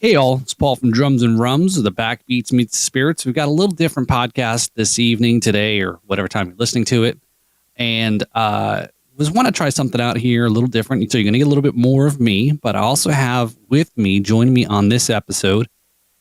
Hey all, it's Paul from Drums and Rums, the Backbeats Meets Spirits. We've got a little different podcast this evening, today, or whatever time you're listening to it. And was want to try something out here a little different. So you're going to get a little bit more of me, but I also have with me, joining me on this episode,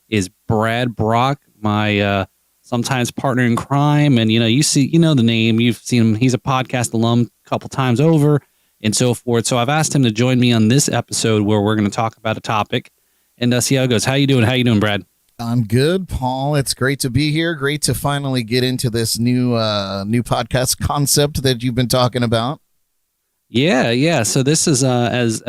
is Brad Brock, my sometimes partner in crime. And, you know the name, you've seen him. He's a podcast alum a couple times over and so forth. So I've asked him to join me on this episode where we're going to talk about a topic and see how it goes. How you doing? How you doing, Brad? I'm good, Paul. It's great to be here. Great to finally get into this new podcast concept that you've been talking about. Yeah. So this is as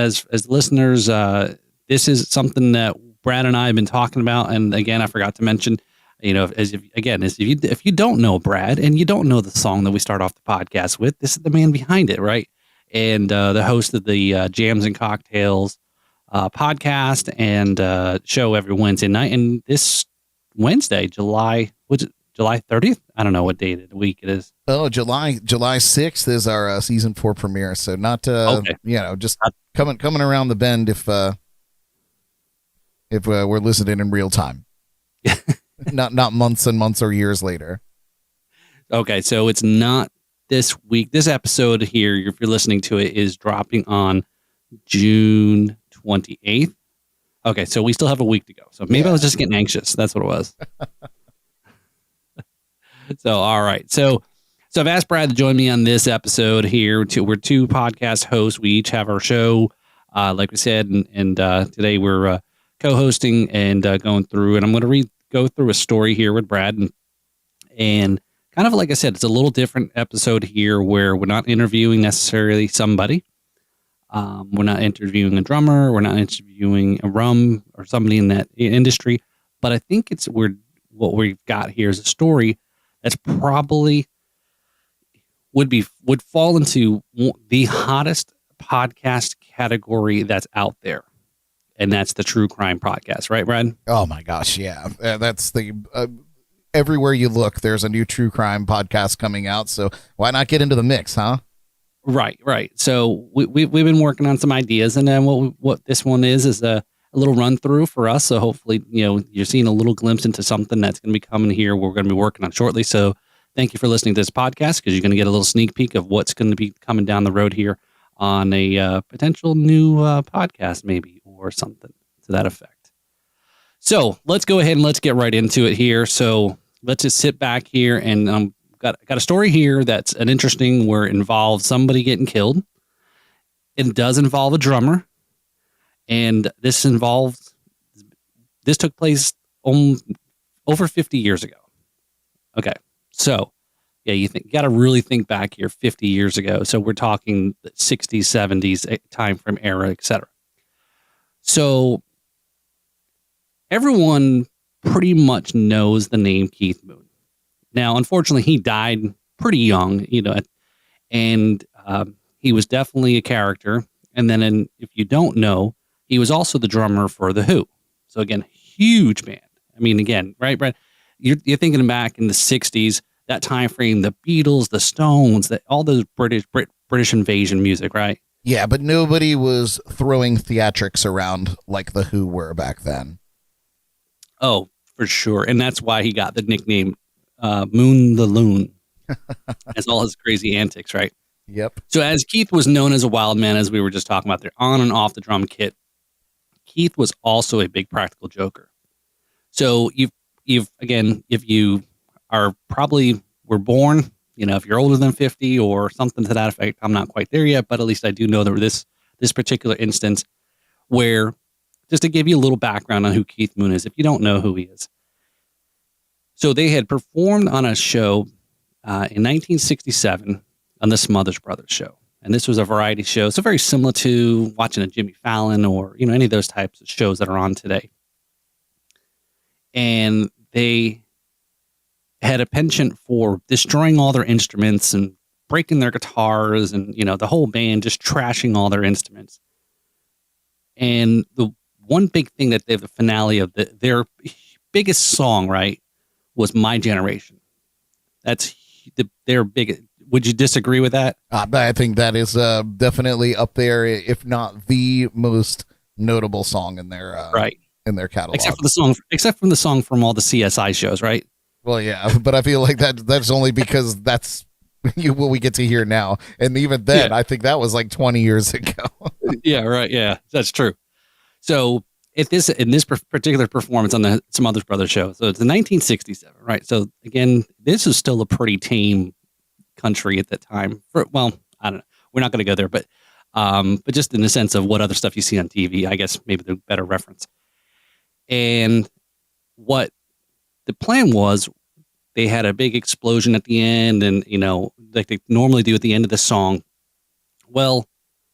listeners, this is something that Brad and I have been talking about. And again, I forgot to mention, if you don't know Brad and you don't know the song that we start off the podcast with, this is the man behind it, right? And the host of the Jams and Cocktails podcast and show every Wednesday night. And this Wednesday, July 30th? I don't know what day of the week it is. Oh, July 6th is our season 4 premiere. So not okay. Just coming around the bend if we're listening in real time. not months and months or years later. Okay, so it's not this week. This episode here, if you're listening to it, is dropping on June 28th. Okay, so we still have a week to go. So maybe I was just getting anxious. That's what it was. So, all right. So I've asked Brad to join me on this episode here. We're two podcast hosts. We each have our show, like we said, and today we're co-hosting and going through. And I'm going to go through a story here with Brad, and kind of like I said, it's a little different episode here where we're not interviewing necessarily somebody. We're not interviewing a drummer. We're not interviewing a rum or somebody in that industry. But I think what we've got here is a story that's probably would fall into the hottest podcast category that's out there, and that's the true crime podcast, right, Brad? Oh my gosh, yeah, that's the everywhere you look, there's a new true crime podcast coming out. So why not get into the mix, huh? Right. So we've been working on some ideas, and then what this one is a little run through for us. So hopefully, you're seeing a little glimpse into something that's going to be coming here. We're going to be working on shortly. So thank you for listening to this podcast, because you're going to get a little sneak peek of what's going to be coming down the road here on a potential new podcast, maybe, or something to that effect. So let's go ahead and let's get right into it here. So let's just sit back here, and got a story here that's an interesting, where it involves somebody getting killed. It does involve a drummer. And this took place over 50 years ago. Okay. So yeah, you got to really think back here 50 years ago. So we're talking the 60s, 70s time frame era, etc. So everyone pretty much knows the name Keith Moon. Now, unfortunately, he died pretty young, and he was definitely a character. And then if you don't know, he was also the drummer for The Who. So again, huge band. I mean, again, right, Brad? You're thinking back in the 60s, that time frame, the Beatles, the Stones, all those British invasion music, right? Yeah, but nobody was throwing theatrics around like The Who were back then. Oh, for sure. And that's why he got the nickname Moon the Loon. That's all his crazy antics, right? Yep. So as Keith was known as a wild man, as we were just talking about there, on and off the drum kit, Keith was also a big practical joker. So if you are were born, if you're older than 50 or something to that effect, I'm not quite there yet, but at least I do know that this particular instance where, just to give you a little background on who Keith Moon is, if you don't know who he is. So they had performed on a show in 1967 on the Smothers Brothers show. And this was a variety show. So very similar to watching a Jimmy Fallon or, any of those types of shows that are on today. And they had a penchant for destroying all their instruments and breaking their guitars and, the whole band just trashing all their instruments. And the one big thing that the finale of their biggest song, right, was My Generation. That's their biggest. Would you disagree with that? I think that is definitely up there, if not the most notable song in their right. in their catalog. Except from the song from all the CSI shows, right? Well, yeah, but I feel like that's only because that's what we get to hear now. And even then, I think that was like 20 years ago. Yeah, right. Yeah, that's true. So in this particular performance on the Smothers Brothers show, so it's in 1967, right? So again, this is still a pretty tame country at that time. Well, I don't know. We're not going to go there, but just in the sense of what other stuff you see on TV, I guess maybe the better reference. And what the plan was, they had a big explosion at the end, and like they normally do at the end of the song. Well,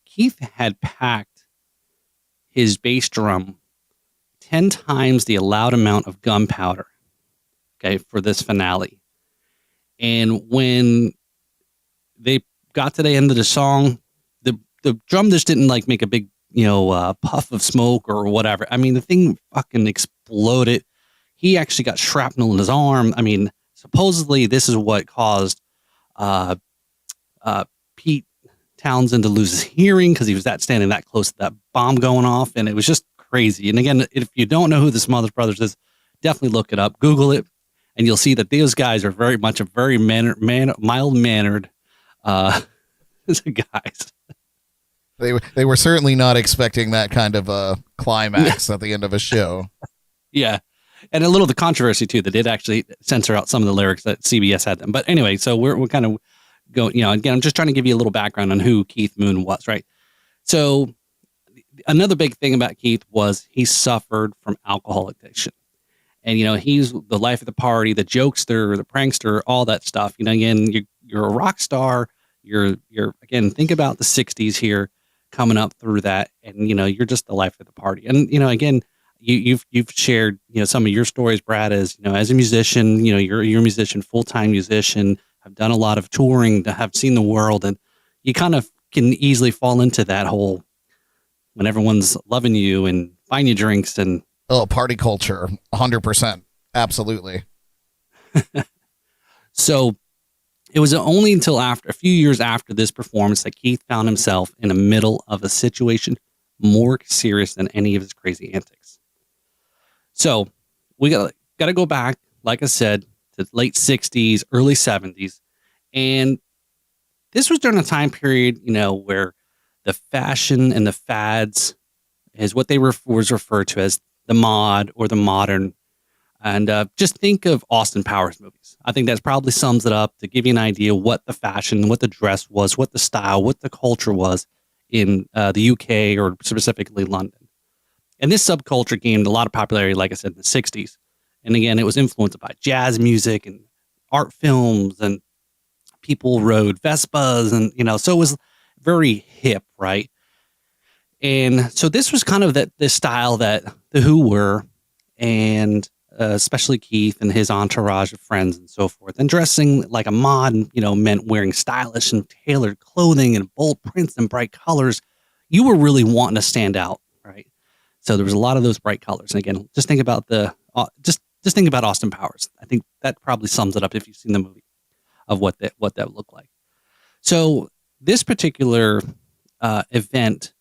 Keith had packed his bass drum 10 times the allowed amount of gunpowder, okay, for this finale. And when they got to the end of the song, the drum just didn't like make a big, puff of smoke or whatever. I mean, the thing fucking exploded. He actually got shrapnel in his arm. I mean, supposedly this is what caused Pete Townsend to lose his hearing because he was standing that close to that bomb going off, and it was just crazy. And again, if you don't know who the Smothers Brothers is, definitely look it up, Google it, and you'll see that those guys are very much a very mild-mannered guys. They were certainly not expecting that kind of a climax at the end of a show. Yeah. And a little of the controversy too, that did actually censor out some of the lyrics that CBS had them. But anyway, so we're kind of going, again, I'm just trying to give you a little background on who Keith Moon was, right? So another big thing about Keith was he suffered from alcohol addiction. And, he's the life of the party, the jokester, the prankster, all that stuff. Again, you're a rock star. You're again, think about the 60s here coming up through that. And, you're just the life of the party. And, again, you've shared, some of your stories, Brad, as a musician, you're a musician, full-time musician, have done a lot of touring, have seen the world, and you kind of can easily fall into that whole when everyone's loving you and buying you drinks and party culture, 100%, absolutely. So it was only until a few years after this performance that Keith found himself in the middle of a situation more serious than any of his crazy antics. So we got to go back, like I said, to late 60s, early 70s. And this was during a time period, where the fashion and the fads is what they was referred to as the mod or the modern. And just think of Austin Powers movies. I think that probably sums it up to give you an idea what the fashion, what the dress was, what the style, what the culture was in the UK or specifically London. And this subculture gained a lot of popularity, like I said, in the 60s. And again, it was influenced by jazz music and art films, and people rode Vespas, and, so it was very hip, right? And so this was kind of the style that the Who were, and especially Keith and his entourage of friends and so forth. And dressing like a mod, meant wearing stylish and tailored clothing and bold prints and bright colors. You were really wanting to stand out, right? So there was a lot of those bright colors. And again, just think about just think about Austin Powers. I think that probably sums it up if you've seen the movie of what that looked like. So this particular event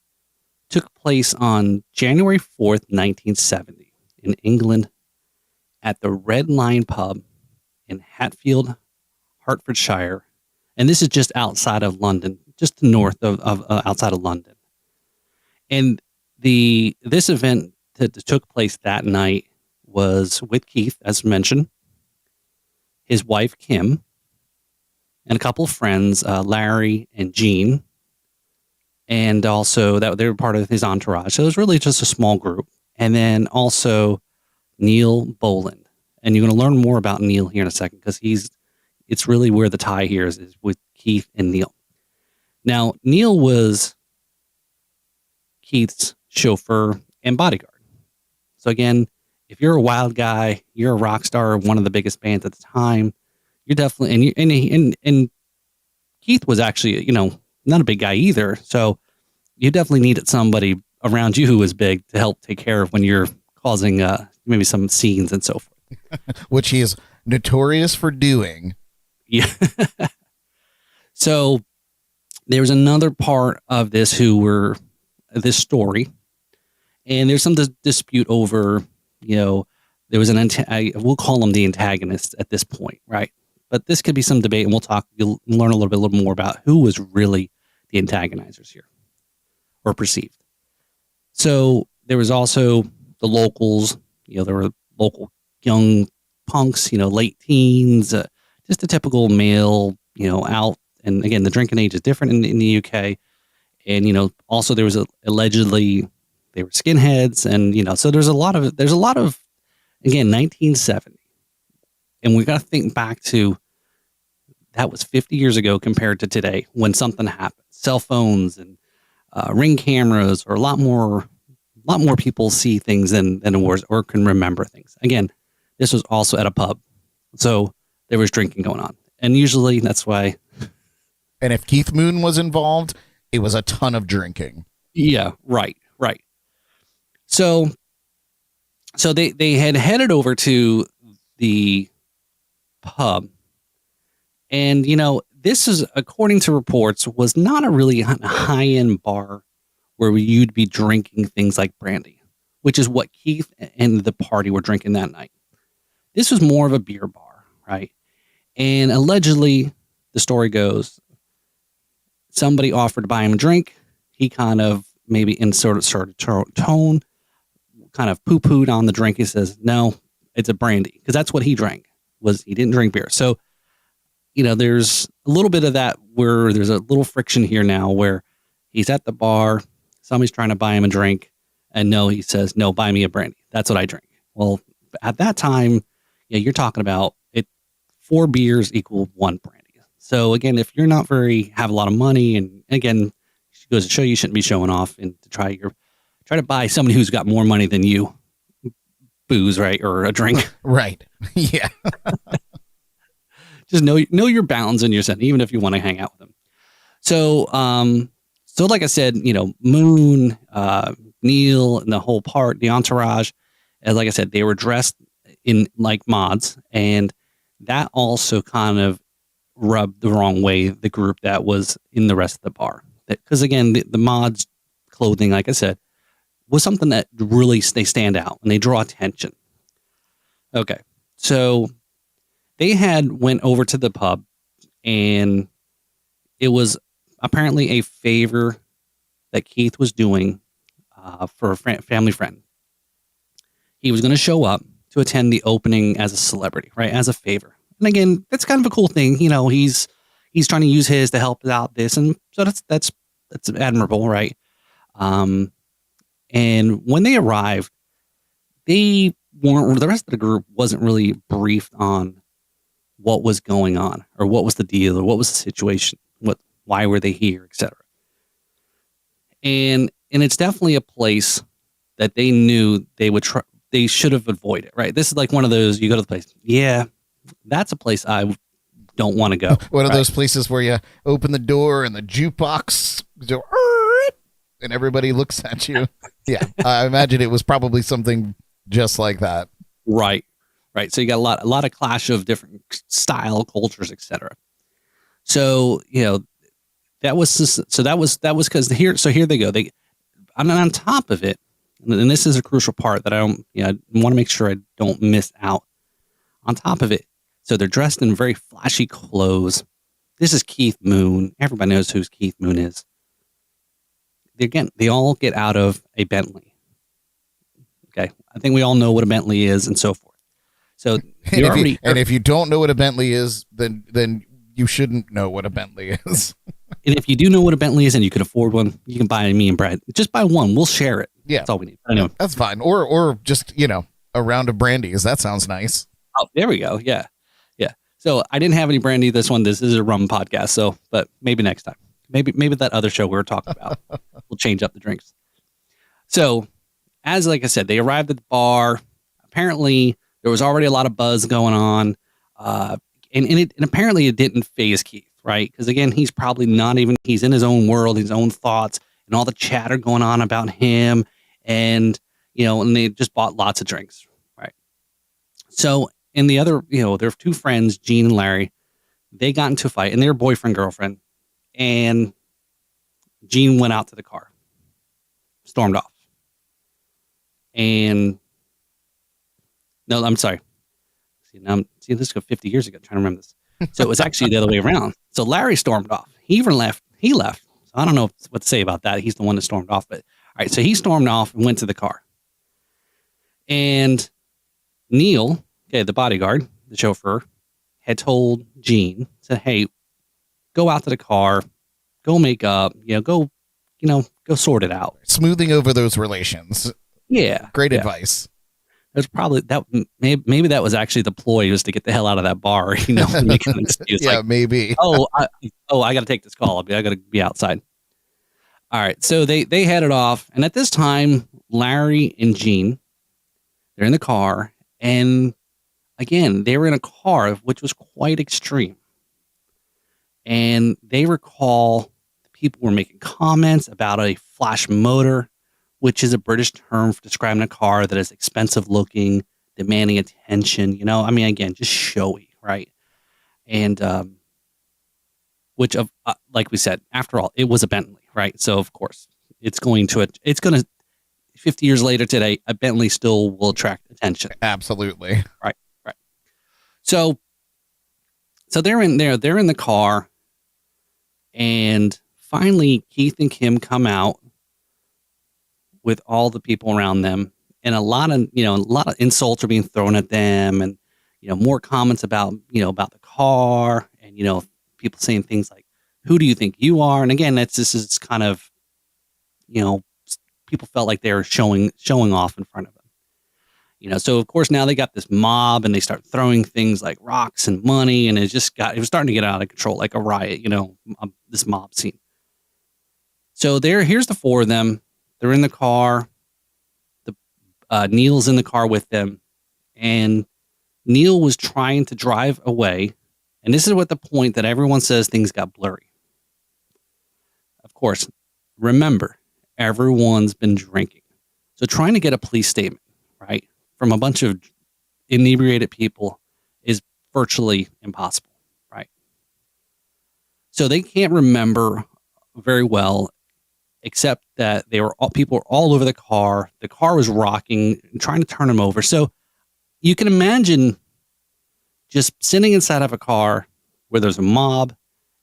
took place on January 4th, 1970 in England at the Red Lion Pub in Hatfield, Hertfordshire. And this is just outside of London, just north of outside of London. And this event that took place that night was with Keith, as mentioned, his wife, Kim, and a couple of friends, Larry and Jean. And also that they were part of his entourage. So it was really just a small group. And then also Neil Boland. And you're going to learn more about Neil here in a second, because it's really where the tie here is with Keith and Neil. Now, Neil was Keith's chauffeur and bodyguard. So again, if you're a wild guy, you're a rock star of one of the biggest bands at the time, you're definitely, and Keith was actually, not a big guy either. So you definitely needed somebody around you who was big to help take care of when you're causing maybe some scenes and so forth. Which he is notorious for doing. Yeah. So there was another part of this this story. And there's some dispute over, there was we'll call them the antagonists at this point, right? But this could be some debate, and you'll learn a little more about who was really the antagonizers here, or perceived. So there was also the locals, there were local young punks, late teens, just a typical male, out. And again, the drinking age is different in the UK. And, also there was allegedly they were skinheads. And, so there's a lot of, again, 1970. And we got to think back to, that was 50 years ago compared to today when something happened. Cell phones and ring cameras, or a lot more people see things than was, or can remember things. Again, this was also at a pub, so there was drinking going on, and usually that's why. And if Keith Moon was involved, it was a ton of drinking. Yeah, right. So they had headed over to the pub, and this is, according to reports, was not a really high-end bar where you'd be drinking things like brandy, which is what Keith and the party were drinking that night. This was more of a beer bar, right? And allegedly, the story goes, somebody offered to buy him a drink. He kind of, maybe in sort of tone, kind of poo-pooed on the drink. He says, no, it's a brandy, because that's what he drank. He didn't drink beer. So, there's a little bit of that where there's a little friction here now, where he's at the bar, somebody's trying to buy him a drink, and he says, no, buy me a brandy. That's what I drink. Well, at that time, you're talking about 4 beers equal 1 brandy. So again, if you're not have a lot of money, and again, it goes to show you shouldn't be showing off and to try to buy somebody who's got more money than you booze, right? Or a drink. Right. Yeah. Just know your bounds and your set, even if you want to hang out with them. So, like I said, Moon, Neil, and the whole the entourage, as like I said, they were dressed in like mods, and that also kind of rubbed the wrong way the group that was in the rest of the bar. Because again, the mods clothing, like I said, was something that really, they stand out and they draw attention. Okay, so they went over to the pub, and it was apparently a favor that Keith was doing for a family friend. He was going to show up to attend the opening as a celebrity, right? As a favor. And again, that's kind of a cool thing. He's trying to use his to help out this. And so that's admirable, right? And when they arrived, the rest of the group wasn't really briefed on what was going on, or what was the deal, or what was the situation, why were they here, etc. And it's definitely a place that they knew they should have avoided, right? This is like one of those, you go to the place, yeah, that's a place I don't want to go. One of those places where you open the door and the jukebox goes, and everybody looks at you. Yeah, I imagine it was probably something just like that. Right. So you got a lot of clash of different style, cultures, etc. So that was because here they go. On top of it, and this is a crucial part that I want to make sure I don't miss out. On top of it, so they're dressed in very flashy clothes. This is Keith Moon. Everybody knows who Keith Moon is. They all get out of a Bentley. Okay, I think we all know what a Bentley is, and so forth. So if you don't know what a Bentley is, then you shouldn't know what a Bentley is. And if you do know what a Bentley is and you can afford one, you can buy me and Brad. Just buy one. We'll share it. Yeah, that's all we need. I know. That's fine. Or just a round of brandies. That sounds nice. Oh, there we go. Yeah. So I didn't have any brandy this one. This is a rum podcast. So, but maybe next time. Maybe that other show we were talking about. We'll change up the drinks. So, like I said, they arrived at the bar. Apparently, there was already a lot of buzz going on, and apparently it didn't faze Keith, right? Because again, he's probably he's in his own world, his own thoughts, and all the chatter going on about him, and and they just bought lots of drinks, right? So, and the other, their 2 friends, Gene and Larry, they got into a fight, and they were boyfriend girlfriend, and Gene went out to the car, stormed off. And no, I'm sorry. This go 50 years ago. I'm trying to remember this. So it was actually the other way around. So Larry stormed off. He left. So I don't know what to say about that. He's the one that stormed off. But all right, so he stormed off and went to the car. And Neil, okay, the bodyguard, the chauffeur, had told Gene, said, "Hey, go out to the car, go make up, go sort it out." Smoothing over those relations. Yeah. Great advice. There's probably that. Maybe that was actually the ploy, was to get the hell out of that bar. Make an excuse. Yeah, maybe. I got to take this call. I got to be outside. All right, so they headed off, and at this time, Larry and Gene, they're in the car, and again, they were in a car which was quite extreme, and they recall the people were making comments about a flash motor, which is a British term for describing a car that is expensive looking, demanding attention. Again, just showy, right? And which like we said, after all, it was a Bentley, right? So of course, it's going to 50 years later today, a Bentley still will attract attention. Absolutely. Right. So they're in there. They're in the car, and finally, Keith and Kim come out with all the people around them, and a lot of insults are being thrown at them, and more comments about the car, and people saying things like, "Who do you think you are?" And again, this is kind of, people felt like they were showing off in front of them. So of course now they got this mob, and they start throwing things like rocks and money, and it was starting to get out of control, like a riot, this mob scene. So here's the four of them. They're in the car. Neil's in the car with them, and Neil was trying to drive away. And this is what the point that everyone says things got blurry. Of course, remember, everyone's been drinking. So trying to get a police statement, right, from a bunch of inebriated people is virtually impossible, right? So they can't remember very well, except that people were all over the car. The car was rocking and trying to turn them over. So you can imagine just sitting inside of a car where there's a mob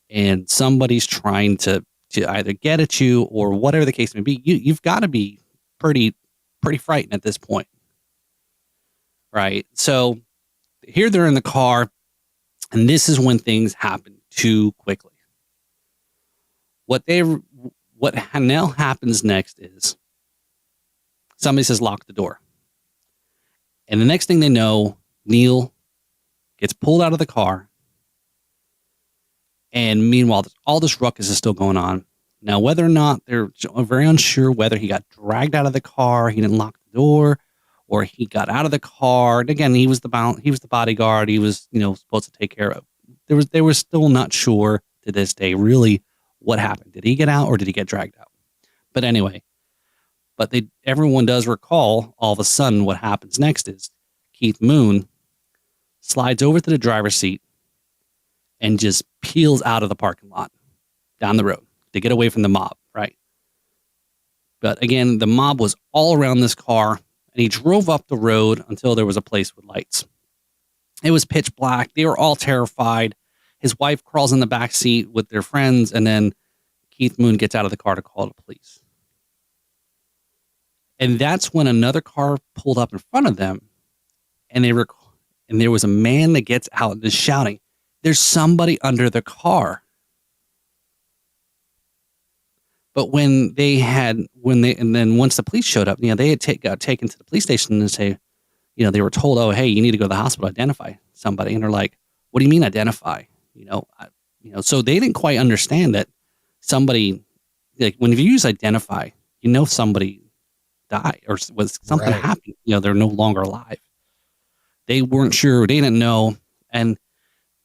and somebody's trying to either get at you or whatever the case may be. You've got to be pretty frightened at this point, right? So here they're in the car, and this is when things happen too quickly. What now happens next is somebody says, "Lock the door." And the next thing they know, Neil gets pulled out of the car. And meanwhile, all this ruckus is still going on. Now, whether or not they're very unsure whether he got dragged out of the car, he didn't lock the door, or he got out of the car. And again, he was the bodyguard. He was, supposed to take care of. They were still not sure to this day really what happened. Did he get out or did he get dragged out? But anyway, everyone does recall all of a sudden what happens next is Keith Moon slides over to the driver's seat and just peels out of the parking lot down the road to get away from the mob, right? But again, the mob was all around this car, and he drove up the road until there was a place with lights. It was pitch black. They were all terrified. His wife crawls in the back seat with their friends, and then Keith Moon gets out of the car to call the police. And that's when another car pulled up in front of them, and there was a man that gets out and is shouting, "There's somebody under the car." But once the police showed up, they had got taken to the police station and say, they were told, "Oh, hey, you need to go to the hospital, identify somebody." And they're like, "What do you mean identify?" So they didn't quite understand that somebody, like when you use identify, somebody died or was something Right. happened. They're no longer alive. They weren't sure. They didn't know. And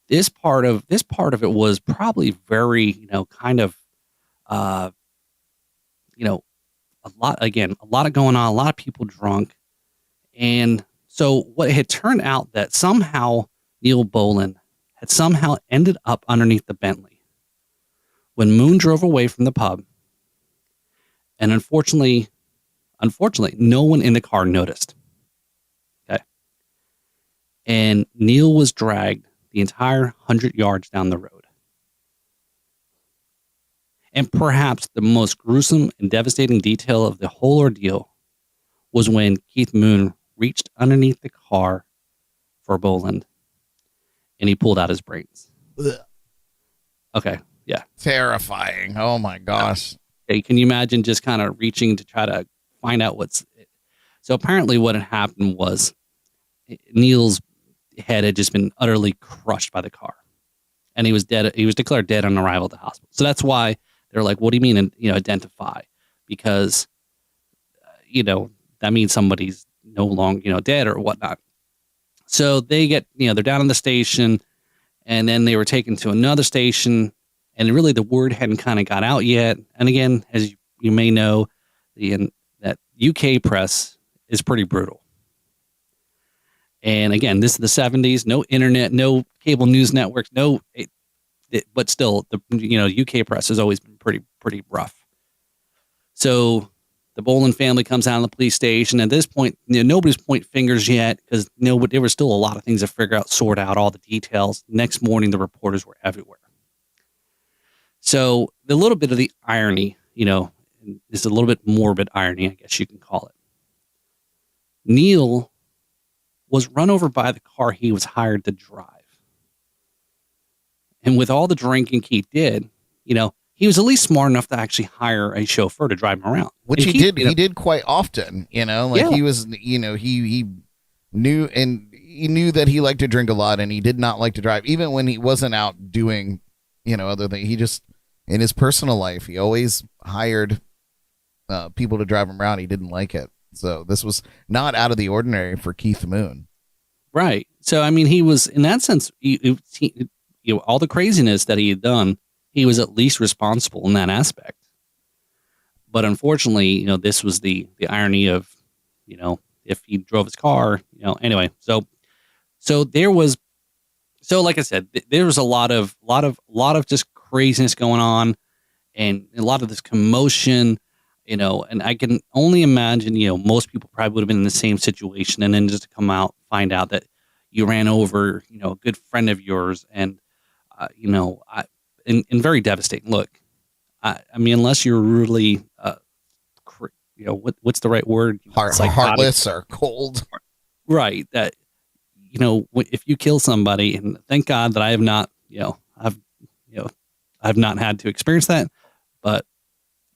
this part of it was probably very, a lot of going on, a lot of people drunk. And so what had turned out that somehow Neil Boland had somehow ended up underneath the Bentley when Moon drove away from the pub. And unfortunately, Unfortunately, no one in the car noticed. Okay. And Neil was dragged the entire 100 yards down the road. And perhaps the most gruesome and devastating detail of the whole ordeal was when Keith Moon reached underneath the car for Boland and he pulled out his brains. Ugh. Okay. Yeah. Terrifying. Oh my gosh. Okay. Can you imagine just kind of reaching to try to find out what's. So apparently what had happened was Neil's head had just been utterly crushed by the car and he was dead. He was declared dead on arrival at the hospital. So that's why they're like, what do you mean, identify? Because, that means somebody's no longer, dead or whatnot. So they get, they're down in the station and then they were taken to another station and really the word hadn't kind of got out yet. And again, as you may know, that UK press is pretty brutal. And again, this is the 70s, no internet, no cable news networks, but still the, UK press has always been pretty rough. So the Boland family comes out of the police station. At this point, nobody's pointing fingers yet because there were still a lot of things to figure out, sort out all the details. Next morning, the reporters were everywhere. So the little bit of the irony, is a little bit morbid irony, I guess you can call it. Neil was run over by the car he was hired to drive. And with all the drinking Keith did, he was at least smart enough to actually hire a chauffeur to drive him around. Which he did. He did quite often, He was, he knew, and he knew that he liked to drink a lot and he did not like to drive. Even when he wasn't out doing, other things, he just, in his personal life, he always hired people to drive him around. He didn't like it. So this was not out of the ordinary for Keith Moon. Right. So, he was, in that sense, all the craziness that he had done, he was at least responsible in that aspect. But unfortunately, this was the irony of, if he drove his car, anyway. So there was, like I said, there was a lot of just craziness going on and a lot of this commotion, and I can only imagine, most people probably would have been in the same situation. And then just to come out, find out that you ran over, a good friend of yours and, and very devastating. Look, unless you're really, what's the right word? Heartless or cold. Right. That, if you kill somebody, and thank God that I have not, I've not had to experience that, but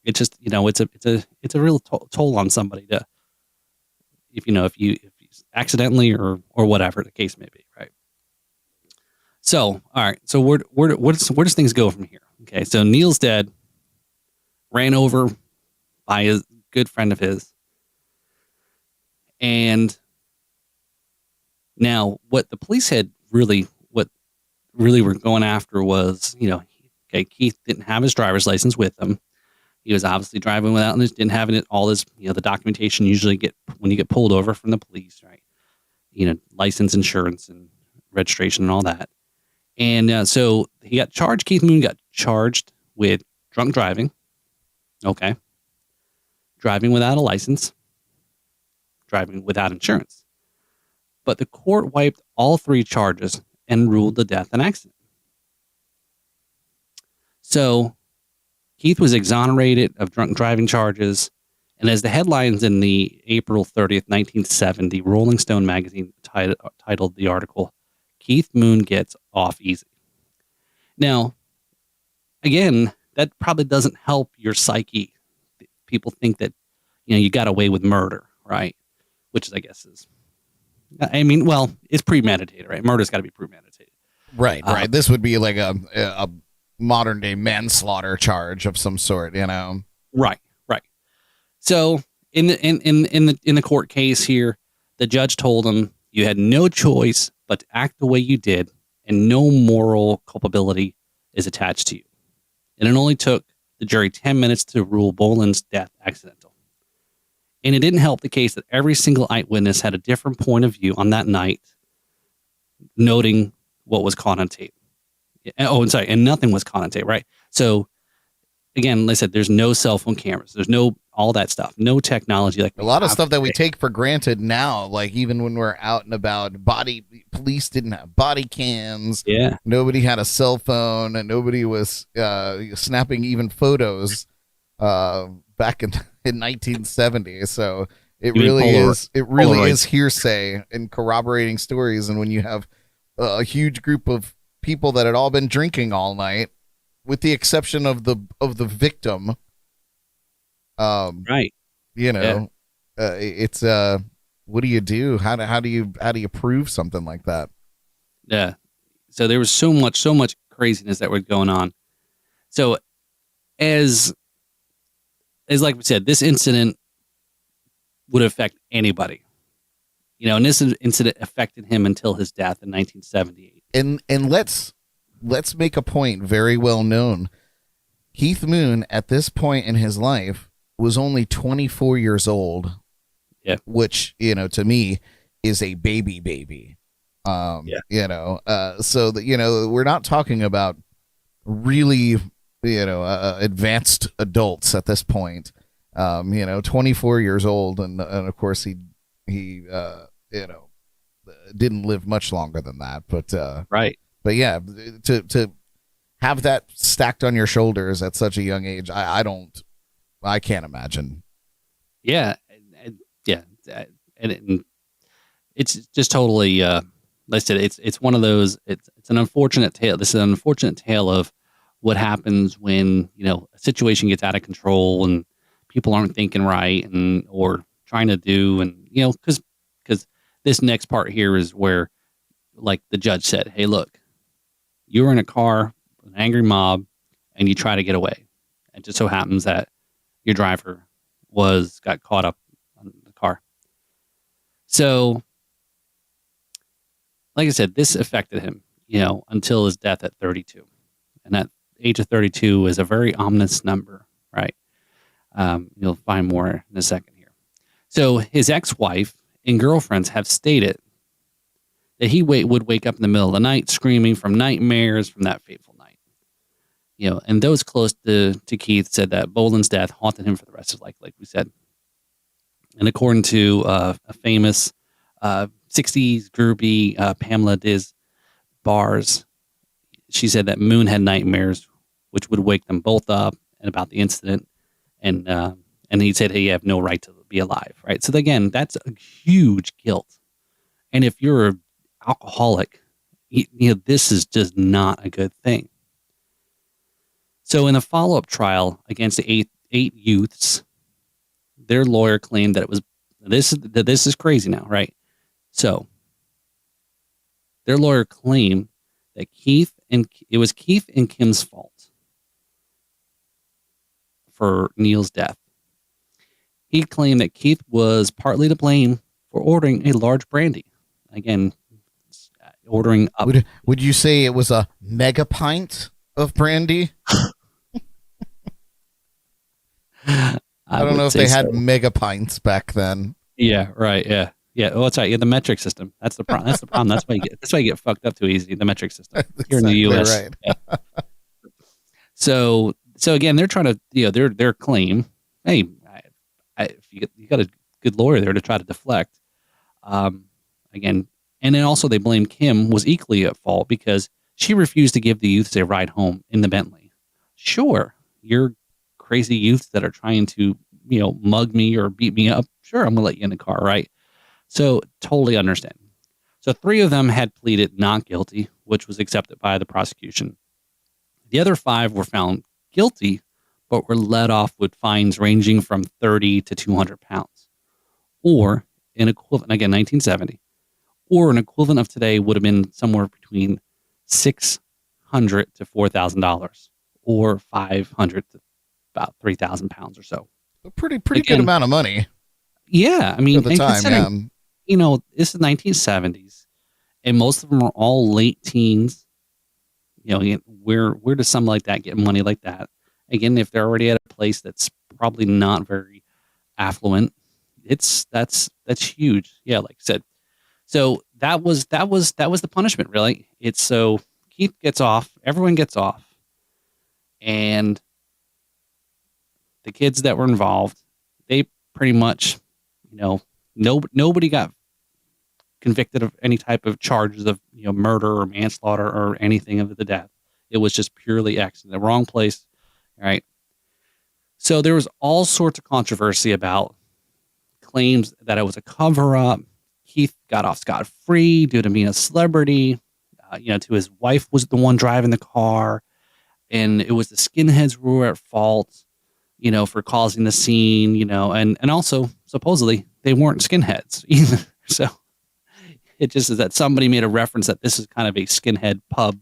it's just, it's a real toll on somebody to, if you accidentally or whatever the case may be. Right. So, all right. So where does things go from here? Okay. So Neil's dead, ran over by a good friend of his. And now what the police had really were going after was, Keith didn't have his driver's license with him. He was obviously driving without and didn't have all his, the documentation usually get when you get pulled over from the police, right? License, insurance, and registration and all that. And so he got charged. Keith Moon got charged with drunk driving. Okay. Driving without a license. Driving without insurance. But the court wiped all three charges and ruled the death an accident. So Keith was exonerated of drunk driving charges. And as the headlines in the April 30th, 1970 Rolling Stone magazine titled the article, Keith Moon gets off easy. Now, again, that probably doesn't help your psyche. People think that, you got away with murder, right? Which is, I guess, it's premeditated, right? Murder's got to be premeditated. Right. This would be like a modern day manslaughter charge of some sort, Right. So in the court case here, the judge told him you had no choice but to act the way you did, and no moral culpability is attached to you. And it only took the jury 10 minutes to rule Boland's death accidental. And it didn't help the case that every single eyewitness had a different point of view on that night, noting what was caught on tape. And nothing was caught on tape, right? So, again, like I said, there's no cell phone cameras. There's no all that stuff. No technology like a lot of stuff that we today. take for granted now. Like even when we're out and about, police didn't have body cams. Yeah, Nobody had a cell phone, and nobody was snapping even photos back in 1970. So it really is hearsay and corroborating stories. And when you have a huge group of people that had all been drinking all night, with the exception of the victim, right? You know, it's what do you do? How do you prove something like that? Yeah. So there was so much craziness that was going on. So as like we said, this incident would affect anybody. You know, and this incident affected him until his death in 1978. And let's make a point very well known. Keith Moon at this point in his life was only 24 years old. Yeah. Which, you know, to me is a baby. You know, so that, you know, we're not talking about really, you know, advanced adults at this point. You know, 24 years old, and of course he you know, didn't live much longer than that, but right. But yeah, to have that stacked on your shoulders at such a young age, I can't imagine. Yeah, and it's just totally. Like I said, it's one of those. It's an unfortunate tale. This is an unfortunate tale of what happens when, you know, a situation gets out of control and people aren't thinking right or trying to do, and you know, because this next part here is where, like the judge said, hey, look, you were in a car with an angry mob and you try to get away. It just so happens that your driver got caught up on the car. So, like I said, this affected him, you know, until his death at 32. And that age of 32 is a very ominous number, right? You'll find more in a second here. So his ex-wife and girlfriends have stated that he would wake up in the middle of the night screaming from nightmares from that fateful night. You know, and those close to Keith said that Boland's death haunted him for the rest of his life, like we said. And according to a famous 60s groupie, Pamela Diz Bars, she said that Moon had nightmares, which would wake them both up and about the incident. And he said, hey, you have no right to be alive, right? So again, that's a huge guilt. And if you're an alcoholic, you know, this is just not a good thing. So in a follow-up trial against the eight youths, their lawyer claimed that this is crazy now, right? So their lawyer claimed that it was Keith and Kim's fault for Neil's death. He claimed that Keith was partly to blame for ordering a large brandy. Again, ordering up. Would you say it was a mega pint of brandy? I don't know if they had mega pints back then. Yeah, right. Yeah. Oh, that's right. Yeah, the metric system. That's the problem. That's why you get fucked up too easy. The metric system here in the U.S. Right. Yeah. So again, they're trying to, you know, their claim. Hey, if you got a good lawyer there to try to deflect. Again, and then also they blame Kim was equally at fault because she refused to give the youths a ride home in the Bentley. Sure, you're crazy youths that are trying to, you know, mug me or beat me up. Sure, I'm gonna let you in the car, right? So totally understand. So 3 of them had pleaded not guilty, which was accepted by the prosecution. The other 5 were found guilty, but were let off with fines ranging from 30 to 200 pounds, or an equivalent, again, 1970, or an equivalent of today would have been somewhere between $600 to $4,000, or 500 to about 3,000 pounds or so. A pretty good amount of money. Yeah, I mean, at the time, you know, this is 1970s, and most of them are all late teens. You know, where does something like that get money like that? Again, if they're already at a place that's probably not very affluent, that's huge. Yeah, like I said. So that was the punishment, really. It's so Keith gets off, everyone gets off, and the kids that were involved, they pretty much, nobody got convicted of any type of charges of murder or manslaughter or anything of the death. It was just purely accident, the wrong place, right? So there was all sorts of controversy about claims that it was a cover up. Keith got off scot-free due to being a celebrity. To his wife was the one driving the car, and it was the skinheads who were at fault, for causing the scene, and also supposedly they weren't skinheads either. So it just is that somebody made a reference that this is kind of a skinhead pub,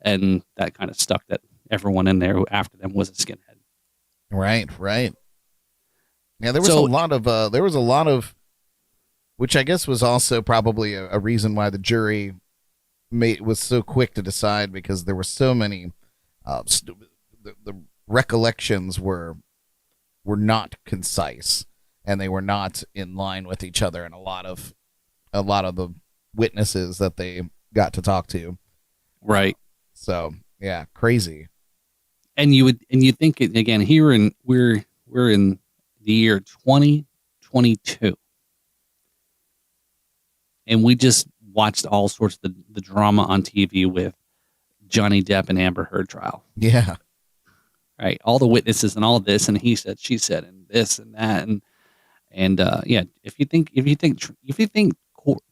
and that kind of stuck that everyone in there who after them was a skinhead. Right. Yeah, there was a lot of, which I guess was also probably a reason why the jury was so quick to decide, because there were so many, the recollections were not concise, and they were not in line with each other, and a lot of the witnesses that they got to talk to. Right. So yeah, crazy. And you think again here we're in the year 2022, and we just watched all sorts of the drama on TV with Johnny Depp and Amber Heard trial. Yeah. Right. All the witnesses and all of this, and he said, she said, and this and that, and yeah. If you think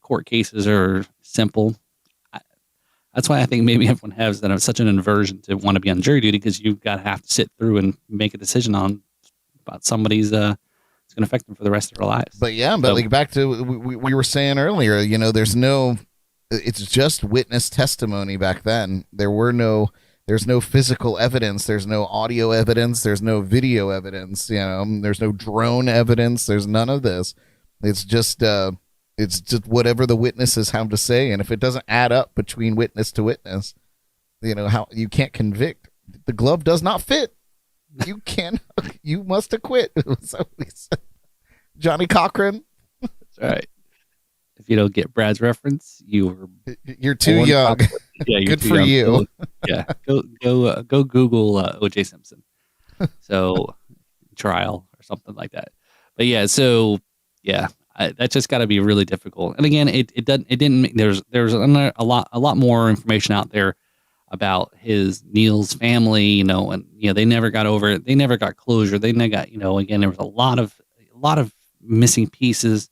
court cases are simple, that's why I think maybe everyone has such an aversion to want to be on jury duty, because you've got to have to sit through and make a decision about somebody's it's going to affect them for the rest of their lives. But yeah, like back to we were saying earlier, it's just witness testimony back then. There's no physical evidence, there's no audio evidence, there's no video evidence, there's no drone evidence, there's none of this. It's just whatever the witnesses have to say, and if it doesn't add up between witness to witness, how you can't convict. The glove does not fit. You must acquit. So Johnny Cochran. That's right. If you don't get Brad's reference, you're too young. Yeah, you're good too for young. you. Yeah, go Google O.J. Simpson. So trial or something like that. But yeah, so yeah. That just got to be really difficult. And again, it didn't. There's a lot more information out there about Neil's family, and they never got over it. They never got closure. They never got, again, there was a lot of missing pieces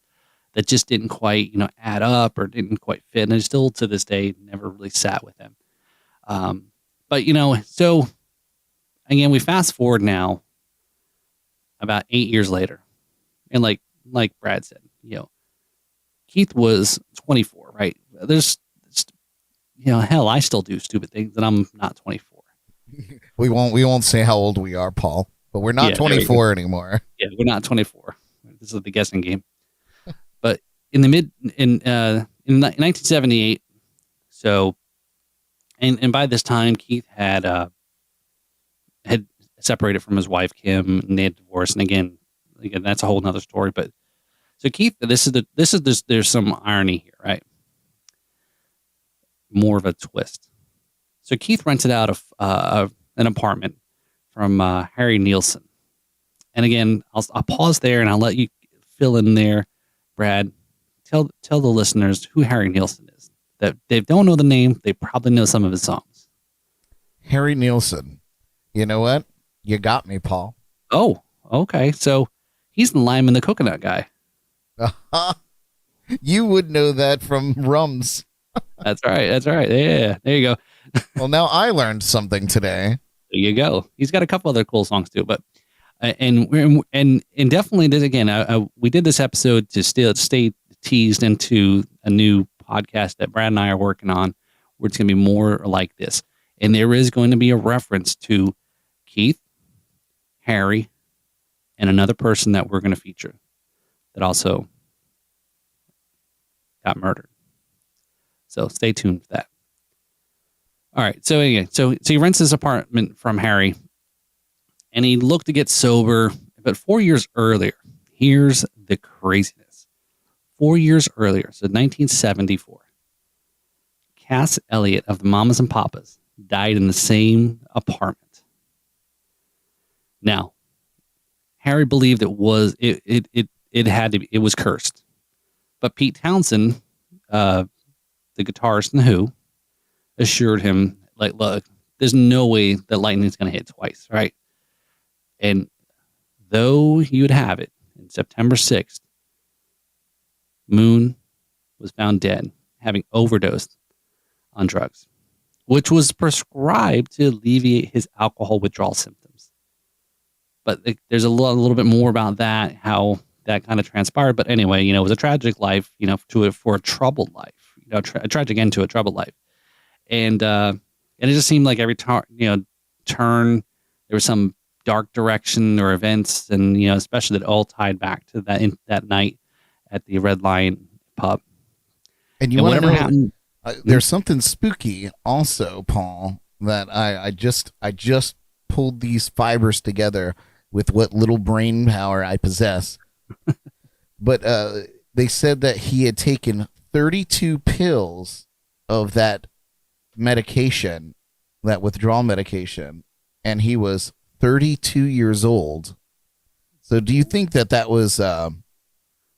that just didn't quite add up or didn't quite fit, and it still to this day never really sat with him. But so again, we fast forward now about 8 years later, and like Brad said, Keith was 24, right? There's, hell, I still do stupid things, and I'm not 24. We won't say how old we are, Paul, but we're not 24 anymore. Yeah, we're not 24. This is the guessing game. But in 1978, so, and by this time, Keith had separated from his wife Kim, and they had divorced. And again, that's a whole nother story, but. So Keith, there's some irony here, right? More of a twist. So Keith rented out an apartment from Harry Nielsen, and again, I'll pause there and I'll let you fill in there, Brad. Tell the listeners who Harry Nielsen is. That they don't know the name, they probably know some of his songs. Harry Nielsen. You know what? You got me, Paul. Oh, okay. So he's the Lyman the Coconut Guy. You would know that from Rums. That's right. Yeah, there you go. Well, now I learned something today. There you go. He's got a couple other cool songs too, but and definitely this again. We did this episode to stay teased into a new podcast that Brad and I are working on, where it's going to be more like this, and there is going to be a reference to Keith, Harry, and another person that we're going to feature that also got murdered. So stay tuned for that. All right. So anyway, so he rents this apartment from Harry, and he looked to get sober. But 4 years earlier, here's the craziness. 4 years earlier, so 1974, Cass Elliott of the Mamas and Papas died in the same apartment. Now, Harry believed it had to be, it was cursed. But Pete Townsend, the guitarist in The Who, assured him, like, look, there's no way that lightning's going to hit twice, right? And though you would have it, in September 6th, Moon was found dead, having overdosed on drugs, which was prescribed to alleviate his alcohol withdrawal symptoms. But there's a little bit more about that, how that kind of transpired. But anyway, it was a tragic life, for a troubled life, a tragic end to a troubled life. And it just seemed like every turn, there was some dark direction or events, and especially that all tied back to that night at the Red Lion pub. And you want to know, there's something spooky also, Paul, that I just pulled these fibers together with what little brain power I possess. But they said that he had taken 32 pills of that medication, that withdrawal medication, and he was 32 years old. So do you think that was, do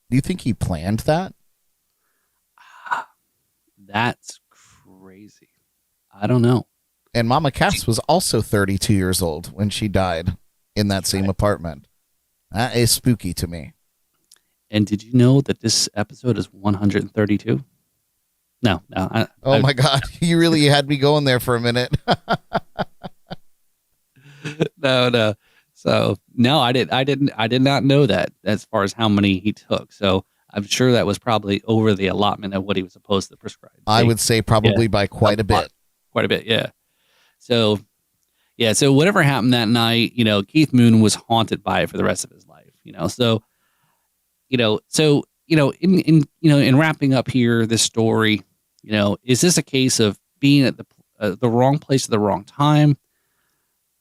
you think he planned that? That's crazy. I don't know. And Mama Cass was also 32 years old when she died in that same apartment. That is spooky to me. And did you know that this episode is 132? No. Oh my God. You really had me going there for a minute. No. So no, I did not know that as far as how many he took. So I'm sure that was probably over the allotment of what he was supposed to prescribe. I would say probably by quite a bit. Quite a bit, yeah. So whatever happened that night, Keith Moon was haunted by it for the rest of his life. In wrapping up here, this story, is this a case of being at the wrong place at the wrong time,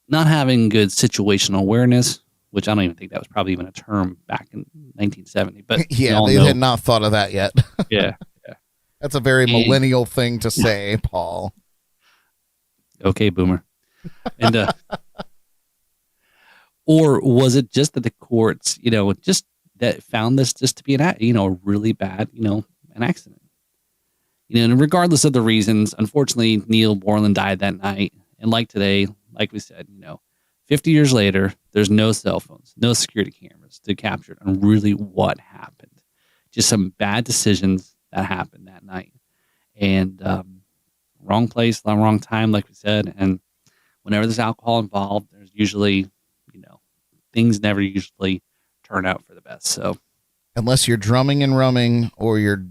not having good situational awareness, which I don't even think that was probably even a term back in 1970. But yeah, they had not thought of that yet. Yeah. That's a very millennial thing to say, Paul. Okay, boomer. And or was it just that the courts, just that found this just to be a really bad, an accident? And regardless of the reasons, unfortunately, Neil Boland died that night. And like today, like we said, 50 years later, there's no cell phones, no security cameras to capture on really what happened. Just some bad decisions that happened that night. And wrong place, wrong time, like we said. And whenever there's alcohol involved, there's usually, things never usually turn out for the best. So unless you're drumming and rumming or you're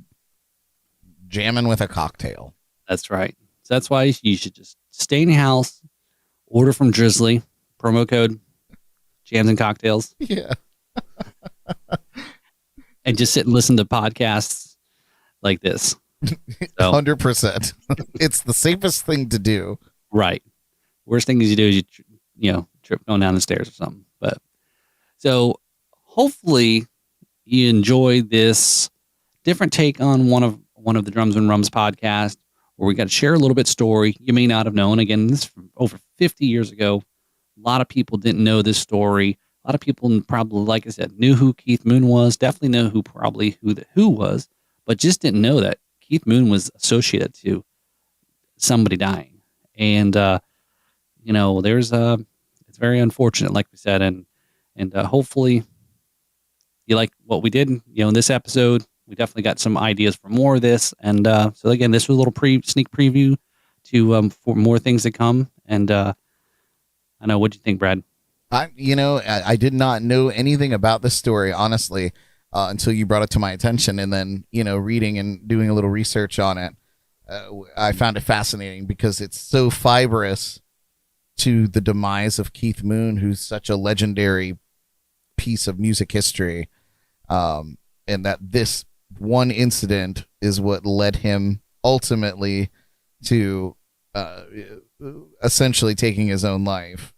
jamming with a cocktail. That's right. So that's why you should just stay in your house, order from Drizzly, promo code Jams and Cocktails. Yeah. And just sit and listen to podcasts like this. So, 100%. It's the safest thing to do. Right. Worst thing you do is you trip going down the stairs or something. But so hopefully you enjoyed this different take on one of the Drums and Rums podcast, where we got to share a little bit story you may not have known. Again, this is from over 50 years ago. A lot of people didn't know this story. A lot of people probably, like I said, knew who Keith Moon was, definitely know who the Who was, but just didn't know that Keith Moon was associated to somebody dying. And, it's very unfortunate, like we said, and hopefully you like what we did, in this episode. We definitely got some ideas for more of this. And so again, this was a little sneak preview to for more things to come. And I know, what'd you think, Brad? I did not know anything about this story, honestly, until you brought it to my attention. And then, reading and doing a little research on it, I found it fascinating because it's so fibrous to the demise of Keith Moon, who's such a legendary piece of music history. And that this one incident is what led him ultimately to essentially taking his own life.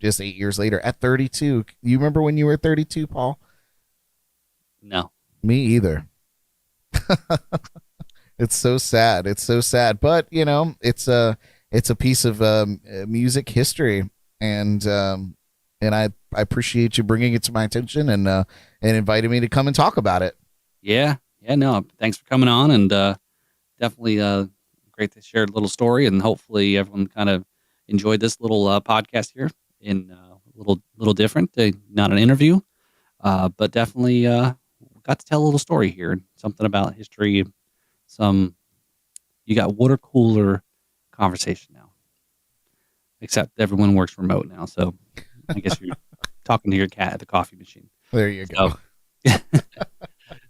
Just 8 years later at 32. You remember when you were 32, Paul? No. Me either. It's so sad. It's so sad. But, it's a piece of music history. And and I appreciate you bringing it to my attention and inviting me to come and talk about it. Yeah. No, thanks for coming on, and definitely great to share a little story, and hopefully everyone kind of enjoyed this little podcast here in a little different, not an interview, but definitely got to tell a little story here, something about history. You got water cooler conversation now, except everyone works remote now, so I guess you're talking to your cat at the coffee machine. There you go.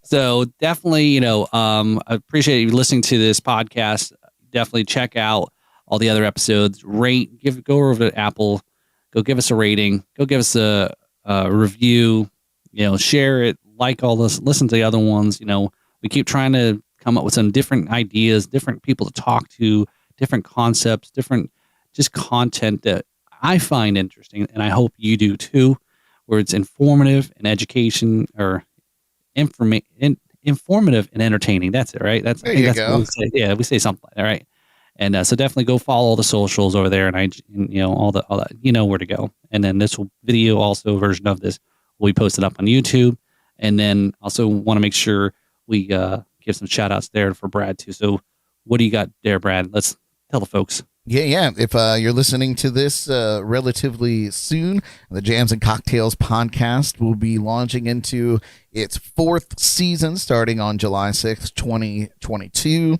So definitely, I appreciate you listening to this podcast. Definitely check out all the other episodes. Go over to Apple, go give us a rating, go give us a review, share it, like all this, listen to the other ones. We keep trying to come up with some different ideas, different people to talk to, different concepts, different just content that I find interesting, and I hope you do too, where it's informative and education or informative and entertaining. That's it, right? There you go. What we say. Yeah, we say something like that, right? And so definitely go follow all the socials over there, and all that, where to go. And then this video, also version of this, will be posted up on YouTube. And then also want to make sure we give some shout outs there for Brad too. So what do you got there, Brad? Let's tell the folks. Yeah. If you're listening to this relatively soon, the Jams and Cocktails podcast will be launching into its 4th season starting on July 6th, 2022.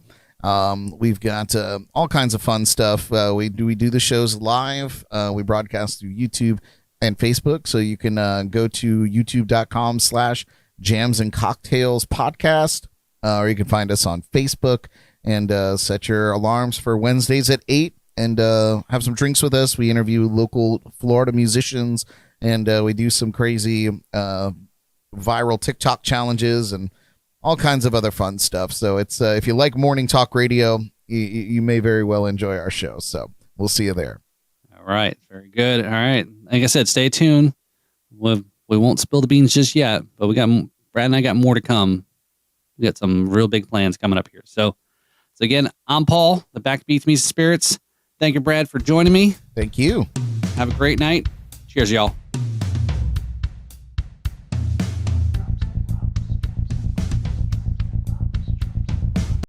We've got all kinds of fun stuff. We do the shows live. We broadcast through YouTube and Facebook, so you can go to youtube.com/Jams and Cocktails podcast, or you can find us on Facebook and set your alarms for Wednesdays at 8 and have some drinks with us. We interview local Florida musicians, and we do some crazy viral TikTok challenges and all kinds of other fun stuff. So it's if you like morning talk radio, you may very well enjoy our show. So we'll see you there. All right. Very good. All right. Like I said, stay tuned. We won't spill the beans just yet, but Brad and I got more to come. We got some real big plans coming up here. So again, I'm Paul, the Backbeats Meets Spirits. Thank you, Brad, for joining me. Thank you. Have a great night. Cheers, y'all.